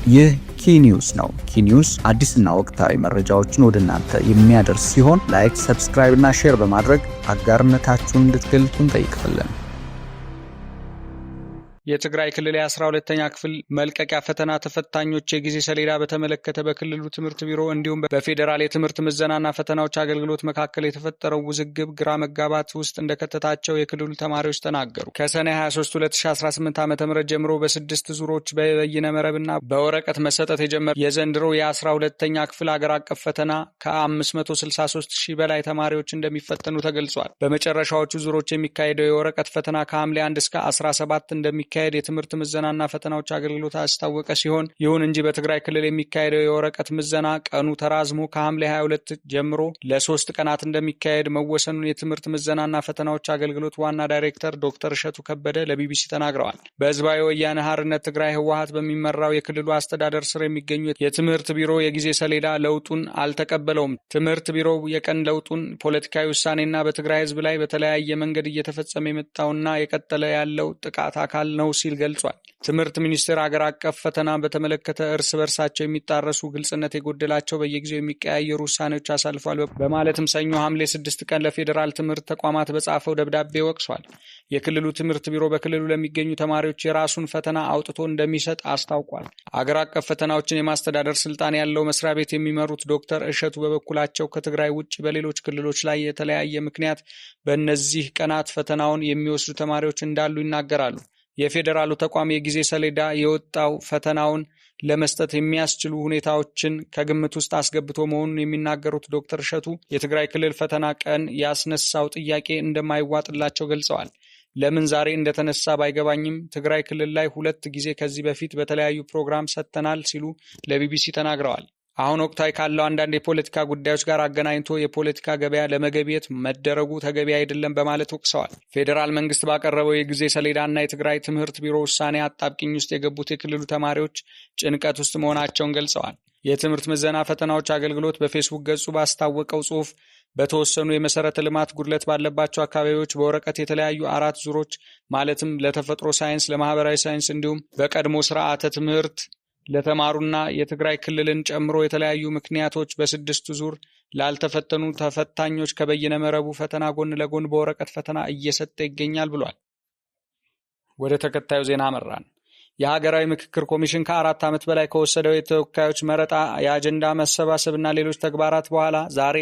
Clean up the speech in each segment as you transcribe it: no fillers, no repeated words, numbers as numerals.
ይህ ኪኒውስ ነው። ኪኒውስ አዲስና ወቅታዊ መረጃዎችን ወደ እናንተ የሚያደርስ ሲሆን ላይክ፣ ሰብስክራይብ እና ሼር በማድረግ አጋርነታችሁን እንድትገልጹ እንጠይቃለን። የትግራይ ክልል የ12ኛ ክፍል መልቀቂያ ፈተና ተፈታኞች የጊዜ ሰሌዳ በተመለከተ በክልሉ ትምህርት ቢሮ እንዲሁም በፌዴራል የትምህርት ምዘናና ፈተናዎች አገልግሎት መካከል የተፈጠረው ውዝግብ ግራ መጋባት ውስጥ እንደከተታቸው የክልሉ ተማሪዎች ተናገሩ። ከሰኔ 23 2018 ዓ.ም ጀምሮ በስድስት ዙሮች በበይነ መረብና በወረቀት መሰጠት የጀመረ የዘንድሮ የ12ኛ ክፍል አገር አቀፍ ፈተና ከ563 ሺህ በላይ ተማሪዎች እንደሚፈተኑ ተገልጿል። በመጨረሻዎቹ ዙሮች የሚካሄደው የወረቀት ፈተና ከሐምሌ 1 እስከ 17 እንደሚካሄድ የትምህርት ምዘናና ፈተናዎች አገልግሎት አስታወቀ ሲሆን ይሁን እንጂ በትግራይ ክልል የሚካሄደው የወረቀት ምዘና ቀኑ ተራዝሞ ከሐምሌ 22 ጀምሮ ለ3 ቀናት እንደሚካሄድ መወሰኑን የትምህርት ምዘናና ፈተናዎች አገልግሎት ዋና ዳይሬክተር ዶክተር እሸቱ ከበደ ለቢቢሲ ተናግረዋል። በህዝባዊ ወያነ ሓርነት ትግራይ ህወሓት በሚመራው የክልሉ አስተዳደር ስር የሚገኙ የትምህርት ቢሮ የጊዜ ሰሌዳ ለውጡን አልተቀበለውም። ትምህርት ቢሮው የቀን ለውጡን ፖለቲካዊ ውሳኔና በትግራይ ህዝብ ላይ በተለያየ መንገድ እየተፈጸመ የመጣውና የቀጠለ ያለው ጥቃት አካል ነው ሲል ገልጿል። ትምህርት ሚኒስቴር አገር አቀፍ ፈተና በተመለከተ እርስ በርሳቸው የሚጣረሱ ግልጽነት የጎደላቸው በየጊዜው የሚቀያየሩ ውሳኔዎች አሳልፏል በማለትም ሰኞ ሐምሌ 6 ቀን ለፌዴራል ትምህርት ተቋማት በጻፈው ደብዳቤ ወቅሷል። የክልሉ ትምህርት ቢሮ በክልሉ ለሚገኙ ተማሪዎች የራሱን ፈተና አውጥቶ እንደሚሰጥ አስታውቋል። አገር አቀፍ ፈተናዎችን የማስተዳደር ስልጣን ያለው መስሪያ ቤት የሚመሩት ዶክተር እሸቱ በበኩላቸው ከትግራይ ውጭ በሌሎች ክልሎች ላይ የተለያየ ምክንያት በእነዚህ ቀናት ፈተናውን የሚወስዱ ተማሪዎች እንዳሉ ይናገራሉ። የፌዴራሉ ተቋም የጊዜ ሰሌዳ የወጣው ፈተናውን ለመስጠት የሚያስችሉ ሁኔታዎችን ከግምት ውስጥ አስገብቶ መሆኑን የሚናገሩት ዶክተር እሸቱ የትግራይ ክልል ፈተና ቀን ያስነሳው ጥያቄ እንደማይዋጥላቸው ገልጸዋል። ለምን ዛሬ እንደተነሳ ባይገባኝም ትግራይ ክልል ላይ 2 ጊዜ ከዚህ በፊት በተለያዩ ፕሮግራም ሰጥተናል ሲሉ ለቢቢሲ ተናግረዋል። አሁን ወቅታዊ ካለው አንዳንድ የፖለቲካ ጉዳዮች ጋር አገናኝቶ የፖለቲካ ገበያ ለመገብየት መደረጉ ተገቢ አይደለም በማለት ወቅሰዋል። ፌዴራል መንግስት ባቀረበው የጊዜ ሰሌዳና የትግራይ ትምህርት ቢሮ ውሳኔ አጣብቂኝ ውስጥ የገቡት የክልሉ ተማሪዎች ጭንቀት ውስጥ መሆናቸውን ገልጸዋል። የትምህርት ምዘና ፈተናዎች አገልግሎት በፌስቡክ ገጹ ባስታወቀው ጽሑፍ በተወሰኑ የመሰረተ ልማት ጉድለት ባለባቸው አካባቢዎች በወረቀት የተለያዩ 4 ዙሮች ማለትም ለተፈጥሮ ሳይንስ፣ ለማህበራዊ ሳይንስ እንዲሁም በቀድሞ ስርዓተ ትምህርት ለተማሩና የትግራይ ክልልን ጨምሮ የተለያዩ ምክንያቶች በስድስቱ ዙር ላልተፈተኑ ተፈታኞች ከበይነ መረቡ ፈተና ጎን ለጎን በወረቀት ፈተና እየሰጠ ይገኛል ብሏል። ወደ ተከታዩ ዜና አመራን። የሀገራዊ ምክክር ኮሚሽን ከ4 ዓመት በላይ ከወሰደው የተወካዮች መረጣ የአጀንዳ መሰባሰብና ሌሎች ተግባራት በኋላ ዛሬ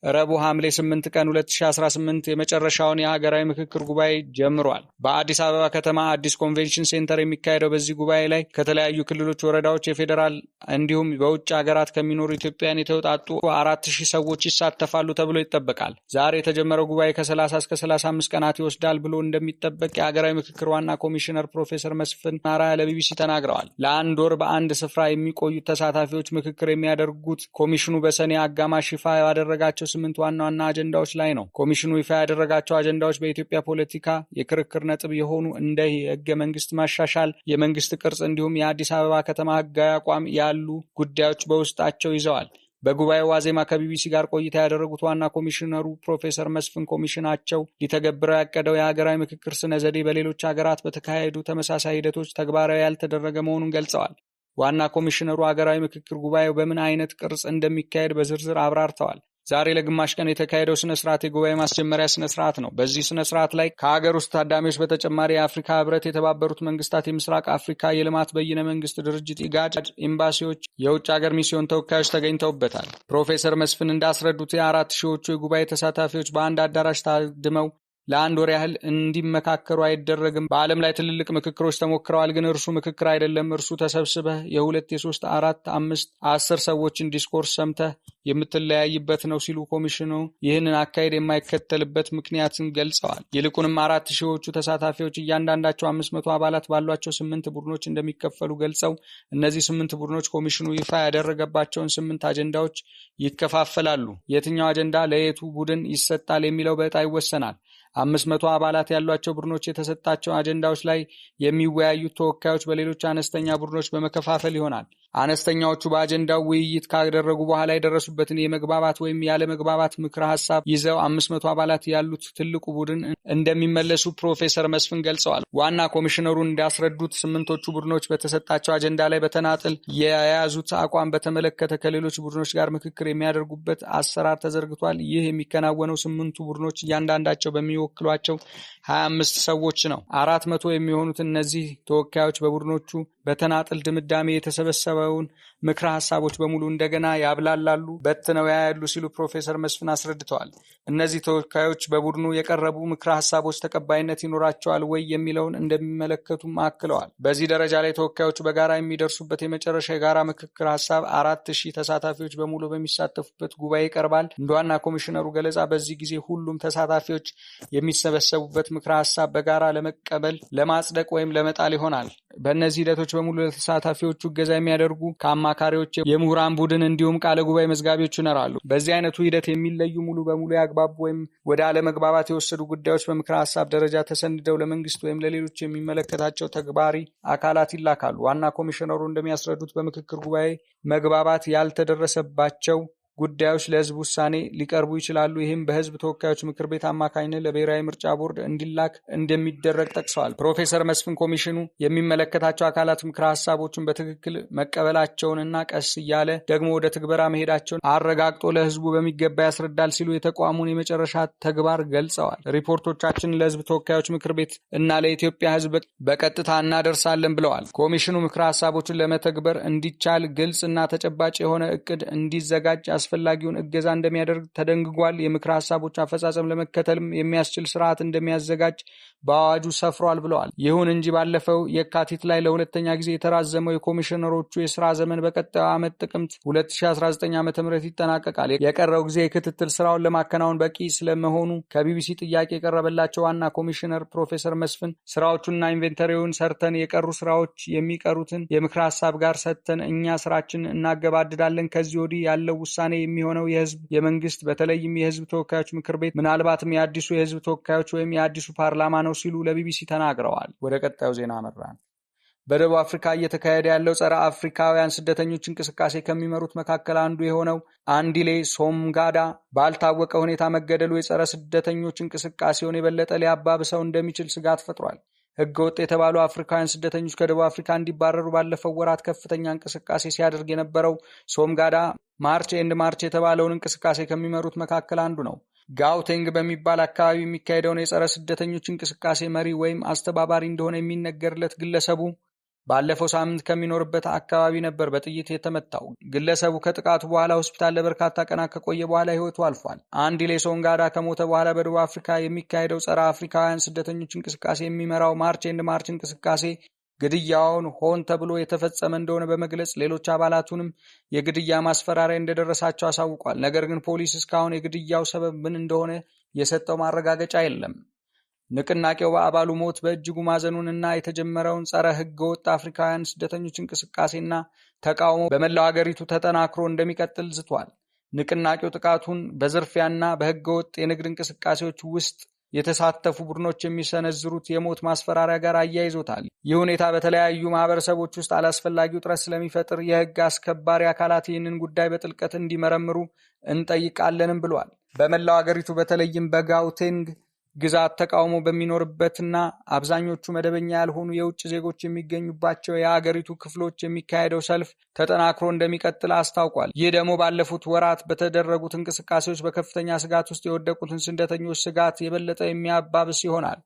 ረቡዕ ሐምሌ 8 ቀን 2018 የመጨረሻውን የሀገራዊ ምክክር ጉባኤ ጀምሯል። በአዲስ አበባ ከተማ አዲስ ኮንቬንሽን ሴንተር የሚካሄደው በዚህ ጉባኤ ላይ ከተለያዩ ክልሎች፣ ወረዳዎች፣ የፌዴራል እንዲሁም በውጭ ሀገራት ከሚኖሩ ኢትዮጵያውያን የተውጣጡ 4000 ሰዎች ይሳተፋሉ ተብሎ ይጠበቃል። ዛሬ የተጀመረው ጉባኤ ከ30 እስከ 35 ቀናት ይወስዳል ብሎ እንደሚጠበቅ የሀገራዊ ምክክር ዋና ኮሚሽነር ፕሮፌሰር መስፍን አርአያ ለቢቢሲ ተናግረዋል። ለ1 ወር በአንድ ስፍራ የሚቆዩት ተሳታፊዎች ምክክር የሚያደርጉት ኮሚሽኑ በሰኔ አጋማሽ ይፋ ያደረጋቸው 8 ዋና ዋና አጀንዳዎች ላይ ነው። ኮሚሽኑ ይፋ ያደረጋቸው አጀንዳዎች በኢትዮጵያ ፖለቲካ የክርክር ነጥብ የሆኑ እንደ የህገ መንግስት ማሻሻል፣ የመንግስት ቅርጽ እንዲሁም የአዲስ አበባ ከተማ ህጋዊ አቋም ያሉ ጉዳዮች በውስጣቸው ይዘዋል። በጉባኤው ዋዜማ ከቢቢሲ ጋር ቆይታ ያደረጉት ዋና ኮሚሽነሩ ፕሮፌሰር መስፍን ኮሚሽናቸው ሊተገብረው ያቀደው የሀገራዊ ምክክር ስነ ዘዴ በሌሎች ሀገራት በተካሄዱ ተመሳሳይ ሂደቶች ተግባራዊ ያልተደረገ መሆኑን ገልጸዋል። ዋና ኮሚሽነሩ ሀገራዊ ምክክር ጉባኤው በምን አይነት ቅርጽ እንደሚካሄድ በዝርዝር አብራርተዋል። ዛሬ ለግማሽ ቀን የተካሄደው ስነ ስርዓት የጉባኤ ማስጀመሪያ ስነ ስርዓት ነው። በዚህ ስነ ስርዓት ላይ ከሀገር ውስጥ ታዳሚዎች በተጨማሪ የአፍሪካ ህብረት፣ የተባበሩት መንግስታት የምስራቅ አፍሪካ የልማት በይነ መንግስት ድርጅት ኢጋድ፣ ኤምባሲዎች፣ የውጭ ሀገር ሚስዮን ተወካዮች ተገኝተውበታል። ፕሮፌሰር መስፍን እንዳስረዱት የ4000ዎቹ የጉባኤ ተሳታፊዎች በአንድ አዳራሽ ታድመው ለ1 ወር ያህል እንዲመካከሩ አይደረግም። በዓለም ላይ ትልልቅ ምክክሮች ተሞክረዋል፣ ግን እርሱ ምክክር አይደለም። እርሱ ተሰብስበህ የ2፣ የ3፣ 4፣ 5፣ 10 ሰዎችን ዲስኮርስ ሰምተህ የምትለያይበት ነው ሲሉ ኮሚሽኑ ይህንን አካሄድ የማይከተልበት ምክንያትን ገልጸዋል። ይልቁንም 4000ዎቹ ተሳታፊዎች እያንዳንዳቸው 500 አባላት ባሏቸው 8 ቡድኖች እንደሚከፈሉ ገልጸው እነዚህ 8 ቡድኖች ኮሚሽኑ ይፋ ያደረገባቸውን 8 አጀንዳዎች ይከፋፈላሉ። የትኛው አጀንዳ ለየቱ ቡድን ይሰጣል የሚለው በዕጣ ይወሰናል። 500 አባላት ያሏቸው ቡድኖች የተሰጣቸው አጀንዳዎች ላይ የሚወያዩት ተወካዮች በሌሎች አነስተኛ ቡድኖች በመከፋፈል ይሆናል። አነስተኛዎቹ በአጀንዳው ውይይት ካደረጉ በኋላ የደረሱበትን የመግባባት ወይም ያለመግባባት ምክረ ሀሳብ ይዘው 500 አባላት ያሉት ትልቁ ቡድን እንደሚመለሱ ፕሮፌሰር መስፍን ገልጸዋል። ዋና ኮሚሽነሩ እንዳስረዱት 8ቶቹ ቡድኖች በተሰጣቸው አጀንዳ ላይ በተናጥል የያዙት አቋም በተመለከተ ከሌሎች ቡድኖች ጋር ምክክር የሚያደርጉበት አሰራር ተዘርግቷል። ይህ የሚከናወነው 8ቱ ቡድኖች እያንዳንዳቸው በሚወክሏቸው 25 ሰዎች ነው። 400 የሚሆኑት እነዚህ ተወካዮች በቡድኖቹ በተናጥል ድምዳሜ የተሰበሰበውን ምክረ ሀሳቦች በሙሉ እንደገና ያብላላሉ፣ በትነው ያያሉ ሲሉ ፕሮፌሰር መስፍን አስረድተዋል። እነዚህ ተወካዮች በቡድኑ የቀረቡ ምክረ ሀሳቦች ተቀባይነት ይኖራቸዋል ወይ የሚለውን እንደሚመለከቱም አክለዋል። በዚህ ደረጃ ላይ ተወካዮቹ በጋራ የሚደርሱበት የመጨረሻ የጋራ ምክክር ሀሳብ 4000 ተሳታፊዎች በሙሉ በሚሳተፉበት ጉባኤ ይቀርባል። እንደ ዋና ኮሚሽነሩ ገለጻ በዚህ ጊዜ ሁሉም ተሳታፊዎች የሚሰበሰቡበት ምክረ ሀሳብ በጋራ ለመቀበል፣ ለማጽደቅ ወይም ለመጣል ይሆናል። በእነዚህ ሂደቶች በሙሉ ለተሳታፊዎቹ እገዛ የሚያደርጉ ከአማካሪዎች የምሁራን ቡድን እንዲሁም ቃለ ጉባኤ መዝጋቢዎች ይኖራሉ። በዚህ አይነቱ ሂደት የሚለዩ ሙሉ በሙሉ ያግባቡ ወይም ወደ አለመግባባት የወሰዱ ጉዳዮች በምክረ ሀሳብ ደረጃ ተሰንደው ለመንግስት ወይም ለሌሎች የሚመለከታቸው ተግባሪ አካላት ይላካሉ። ዋና ኮሚሽነሩ እንደሚያስረዱት በምክክር ጉባኤ መግባባት ያልተደረሰባቸው ጉዳዮች ለህዝብ ውሳኔ ሊቀርቡ ይችላሉ። ይህም በህዝብ ተወካዮች ምክር ቤት አማካኝነት ለብሔራዊ ምርጫ ቦርድ እንዲላክ እንደሚደረግ ጠቅሰዋል። ፕሮፌሰር መስፍን ኮሚሽኑ የሚመለከታቸው አካላት ምክረ ሀሳቦችን በትክክል መቀበላቸውንና ቀስ እያለ ደግሞ ወደ ትግበራ መሄዳቸውን አረጋግጦ ለህዝቡ በሚገባ ያስረዳል ሲሉ የተቋሙን የመጨረሻ ተግባር ገልጸዋል። ሪፖርቶቻችንን ለህዝብ ተወካዮች ምክር ቤት እና ለኢትዮጵያ ህዝብ በቀጥታ እናደርሳለን ብለዋል። ኮሚሽኑ ምክረ ሀሳቦችን ለመተግበር እንዲቻል ግልጽ እና ተጨባጭ የሆነ እቅድ እንዲዘጋጅ አስፈላጊውን እገዛ እንደሚያደርግ ተደንግጓል። የምክረ ሀሳቦች አፈጻጸም ለመከተልም የሚያስችል ስርዓት እንደሚያዘጋጅ በአዋጁ ሰፍሯል ብለዋል። ይሁን እንጂ ባለፈው የካቲት ላይ ለሁለተኛ ጊዜ የተራዘመው የኮሚሽነሮቹ የስራ ዘመን በቀጣዩ ዓመት ጥቅምት 2019 ዓ.ም ይጠናቀቃል። የቀረው ጊዜ የክትትል ስራውን ለማከናወን በቂ ስለመሆኑ ከቢቢሲ ጥያቄ የቀረበላቸው ዋና ኮሚሽነር ፕሮፌሰር መስፍን ስራዎቹንና ኢንቬንተሪውን ሰርተን የቀሩ ስራዎች የሚቀሩትን የምክረ ሀሳብ ጋር ሰጥተን እኛ ስራችን እናገባድዳለን። ከዚህ ወዲህ ያለው ውሳኔ የሚሆነው የህዝብ የመንግስት በተለይም የህዝብ ተወካዮች ምክር ቤት ምናልባትም የአዲሱ የህዝብ ተወካዮች ወይም የአዲሱ ፓርላማ ነው ሲሉ ለቢቢሲ ተናግረዋል። ወደ ቀጣዩ ዜና አመራን። በደቡብ አፍሪካ እየተካሄደ ያለው ጸረ አፍሪካውያን ስደተኞች እንቅስቃሴ ከሚመሩት መካከል አንዱ የሆነው አንዲሌ ሶምጋዳ ባልታወቀ ሁኔታ መገደሉ የጸረ ስደተኞች እንቅስቃሴውን የበለጠ ሊያባብሰው እንደሚችል ስጋት ፈጥሯል። ህገወጥ የተባሉ አፍሪካውያን ስደተኞች ከደቡብ አፍሪካ እንዲባረሩ ባለፈው ወራት ከፍተኛ እንቅስቃሴ ሲያደርግ የነበረው ሶምጋዳ ማርች ኤንድ ማርች የተባለውን እንቅስቃሴ ከሚመሩት መካከል አንዱ ነው። ጋውቴንግ በሚባል አካባቢ የሚካሄደውን የጸረ ስደተኞች እንቅስቃሴ መሪ ወይም አስተባባሪ እንደሆነ የሚነገርለት ግለሰቡ ባለፈው ሳምንት ከሚኖርበት አካባቢ ነበር በጥይት የተመታው። ግለሰቡ ከጥቃቱ በኋላ ሆስፒታል ለበርካታ ቀናት ከቆየ በኋላ ህይወቱ አልፏል። አንዲሌ ሶምጋዳ ከሞተ በኋላ በደቡብ አፍሪካ የሚካሄደው ጸረ አፍሪካውያን ስደተኞች እንቅስቃሴ የሚመራው ማርች ኤንድ ማርች እንቅስቃሴ ግድያውን ሆን ተብሎ የተፈጸመ እንደሆነ በመግለጽ ሌሎች አባላቱንም የግድያ ማስፈራሪያ እንደደረሳቸው አሳውቋል። ነገር ግን ፖሊስ እስካሁን የግድያው ሰበብ ምን እንደሆነ የሰጠው ማረጋገጫ የለም። ንቅናቄው በአባሉ ሞት በእጅጉ ማዘኑንና የተጀመረውን ጸረ ህገ ወጥ አፍሪካውያን ስደተኞች እንቅስቃሴና ተቃውሞ በመላው አገሪቱ ተጠናክሮ እንደሚቀጥል ዝቷል። ንቅናቄው ጥቃቱን በዝርፊያና በህገ ወጥ የንግድ እንቅስቃሴዎች ውስጥ የተሳተፉ ቡድኖች የሚሰነዝሩት የሞት ማስፈራሪያ ጋር አያይዞታል። ይህ ሁኔታ በተለያዩ ማህበረሰቦች ውስጥ አላስፈላጊ ውጥረት ስለሚፈጥር የህግ አስከባሪ አካላት ይህንን ጉዳይ በጥልቀት እንዲመረምሩ እንጠይቃለንም ብሏል። በመላው አገሪቱ በተለይም በጋውቴንግ ግዛት ተቃውሞ በሚኖርበትና አብዛኞቹ መደበኛ ያልሆኑ የውጭ ዜጎች የሚገኙባቸው የአገሪቱ ክፍሎች የሚካሄደው ሰልፍ ተጠናክሮ እንደሚቀጥል አስታውቋል። ይህ ደግሞ ባለፉት ወራት በተደረጉት እንቅስቃሴዎች በከፍተኛ ስጋት ውስጥ የወደቁትን ስደተኞች ስጋት የበለጠ የሚያባብስ ይሆናል።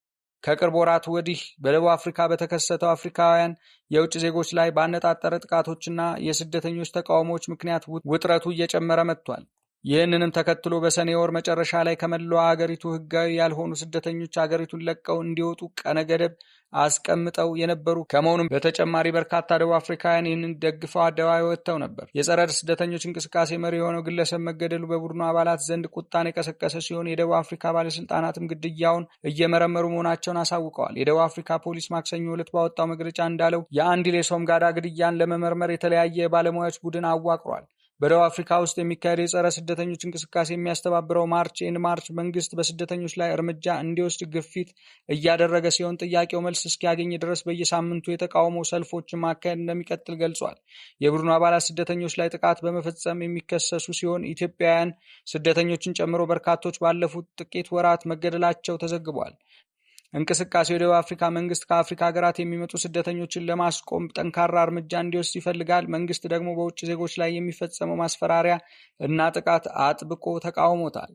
ከቅርብ ወራት ወዲህ በደቡብ አፍሪካ በተከሰተው አፍሪካውያን የውጭ ዜጎች ላይ ባነጣጠረ ጥቃቶችና የስደተኞች ተቃውሞዎች ምክንያት ውጥረቱ እየጨመረ መጥቷል። ይህንንም ተከትሎ በሰኔ ወር መጨረሻ ላይ ከመላው አገሪቱ ህጋዊ ያልሆኑ ስደተኞች አገሪቱን ለቀው እንዲወጡ ቀነ ገደብ አስቀምጠው የነበሩ ከመሆኑም በተጨማሪ በርካታ ደቡብ አፍሪካውያን ይህንን ደግፈው አደባባይ ወጥተው ነበር። የጸረ ስደተኞች እንቅስቃሴ መሪ የሆነው ግለሰብ መገደሉ በቡድኑ አባላት ዘንድ ቁጣን የቀሰቀሰ ሲሆን የደቡብ አፍሪካ ባለስልጣናትም ግድያውን እየመረመሩ መሆናቸውን አሳውቀዋል። የደቡብ አፍሪካ ፖሊስ ማክሰኞ ዕለት ባወጣው መግለጫ እንዳለው የአንዲሌ ሶምጋዳ ግድያን ለመመርመር የተለያየ የባለሙያዎች ቡድን አዋቅሯል። በደቡብ አፍሪካ ውስጥ የሚካሄደው የጸረ ስደተኞች እንቅስቃሴ የሚያስተባብረው ማርች ኤንድ ማርች መንግስት በስደተኞች ላይ እርምጃ እንዲወስድ ግፊት እያደረገ ሲሆን ጥያቄው መልስ እስኪያገኝ ድረስ በየሳምንቱ የተቃውሞ ሰልፎችን ማካሄድ እንደሚቀጥል ገልጿል። የቡድኑ አባላት ስደተኞች ላይ ጥቃት በመፈጸም የሚከሰሱ ሲሆን ኢትዮጵያውያን ስደተኞችን ጨምሮ በርካቶች ባለፉት ጥቂት ወራት መገደላቸው ተዘግቧል። እንቅስቃሴው የደቡብ አፍሪካ መንግስት ከአፍሪካ ሀገራት የሚመጡ ስደተኞችን ለማስቆም ጠንካራ እርምጃ እንዲወስድ ይፈልጋል። መንግስት ደግሞ በውጭ ዜጎች ላይ የሚፈጸመው ማስፈራሪያ እና ጥቃት አጥብቆ ተቃውሞታል።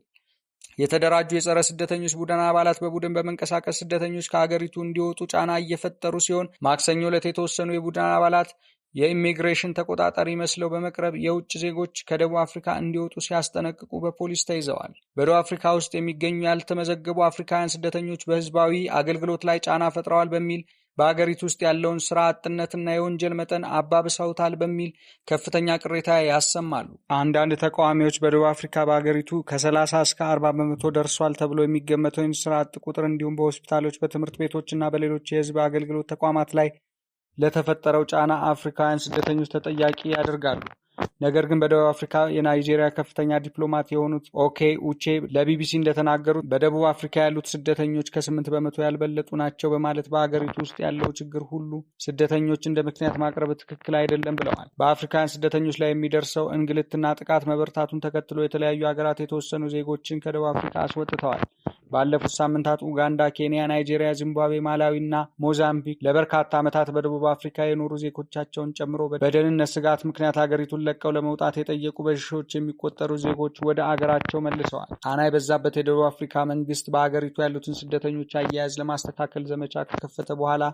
የተደራጁ የጸረ ስደተኞች ቡድን አባላት በቡድን በመንቀሳቀስ ስደተኞች ከሀገሪቱ እንዲወጡ ጫና እየፈጠሩ ሲሆን ማክሰኞ ዕለት የተወሰኑ የቡድን አባላት የኢሚግሬሽን ተቆጣጣሪ መስለው በመቅረብ የውጭ ዜጎች ከደቡብ አፍሪካ እንዲወጡ ሲያስጠነቅቁ በፖሊስ ተይዘዋል። በደቡብ አፍሪካ ውስጥ የሚገኙ ያልተመዘገቡ አፍሪካውያን ስደተኞች በህዝባዊ አገልግሎት ላይ ጫና ፈጥረዋል በሚል በአገሪቱ ውስጥ ያለውን ስራ አጥነትና የወንጀል መጠን አባብሰውታል በሚል ከፍተኛ ቅሬታ ያሰማሉ። አንዳንድ ተቃዋሚዎች በደቡብ አፍሪካ በአገሪቱ ከ30 እስከ 40 በመቶ ደርሷል ተብሎ የሚገመተውን ስራ አጥ ቁጥር እንዲሁም በሆስፒታሎች፣ በትምህርት ቤቶችና በሌሎች የህዝብ አገልግሎት ተቋማት ላይ ለተፈጠረው ጫና አፍሪካውያን ስደተኞች ተጠያቂ ያደርጋሉ። ነገር ግን በደቡብ አፍሪካ የናይጄሪያ ከፍተኛ ዲፕሎማት የሆኑት ኦኬ ኡቼ ለቢቢሲ እንደተናገሩት በደቡብ አፍሪካ ያሉት ስደተኞች ከ8 በመቶ ያልበለጡ ናቸው በማለት በአገሪቱ ውስጥ ያለው ችግር ሁሉ ስደተኞች እንደ ምክንያት ማቅረብ ትክክል አይደለም ብለዋል። በአፍሪካውያን ስደተኞች ላይ የሚደርሰው እንግልትና ጥቃት መበርታቱን ተከትሎ የተለያዩ ሀገራት የተወሰኑ ዜጎችን ከደቡብ አፍሪካ አስወጥተዋል። ባለፉት ሳምንታት ኡጋንዳ፣ ኬንያ፣ ናይጄሪያ፣ ዚምባብዌ፣ ማላዊ እና ሞዛምቢክ ለበርካታ ዓመታት በደቡብ አፍሪካ የኖሩ ዜጎቻቸውን ጨምሮ በደህንነት ስጋት ምክንያት ሀገሪቱን ለቀው ለመውጣት የጠየቁ በሺዎች የሚቆጠሩ ዜጎች ወደ አገራቸው መልሰዋል። ጫና የበዛበት የደቡብ አፍሪካ መንግስት በአገሪቱ ያሉትን ስደተኞች አያያዝ ለማስተካከል ዘመቻ ከከፈተ በኋላ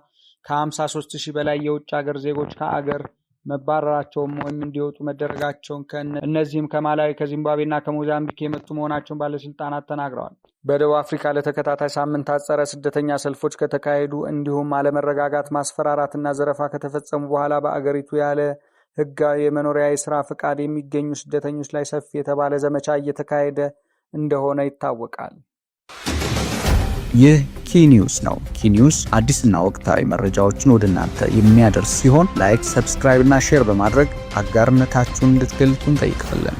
ከ53,000 በላይ የውጭ ሀገር ዜጎች ከአገር መባረራቸውም ወይም እንዲወጡ መደረጋቸውን እነዚህም ከማላዊ፣ ከዚምባብዌና ከሞዛምቢክ የመጡ መሆናቸውን ባለስልጣናት ተናግረዋል። በደቡብ አፍሪካ ለተከታታይ ሳምንታት ጸረ ስደተኛ ሰልፎች ከተካሄዱ እንዲሁም አለመረጋጋት፣ ማስፈራራትና ዘረፋ ከተፈጸሙ በኋላ በአገሪቱ ያለ ህጋዊ የመኖሪያ የስራ ፍቃድ የሚገኙ ስደተኞች ላይ ሰፊ የተባለ ዘመቻ እየተካሄደ እንደሆነ ይታወቃል። ይህ ኪኒውስ ነው። ኪኒውስ አዲስና ወቅታዊ መረጃዎችን ወደ እናንተ የሚያደርስ ሲሆን ላይክ፣ ሰብስክራይብ እና ሼር በማድረግ አጋርነታችሁን እንድትገልጹ እንጠይቃለን።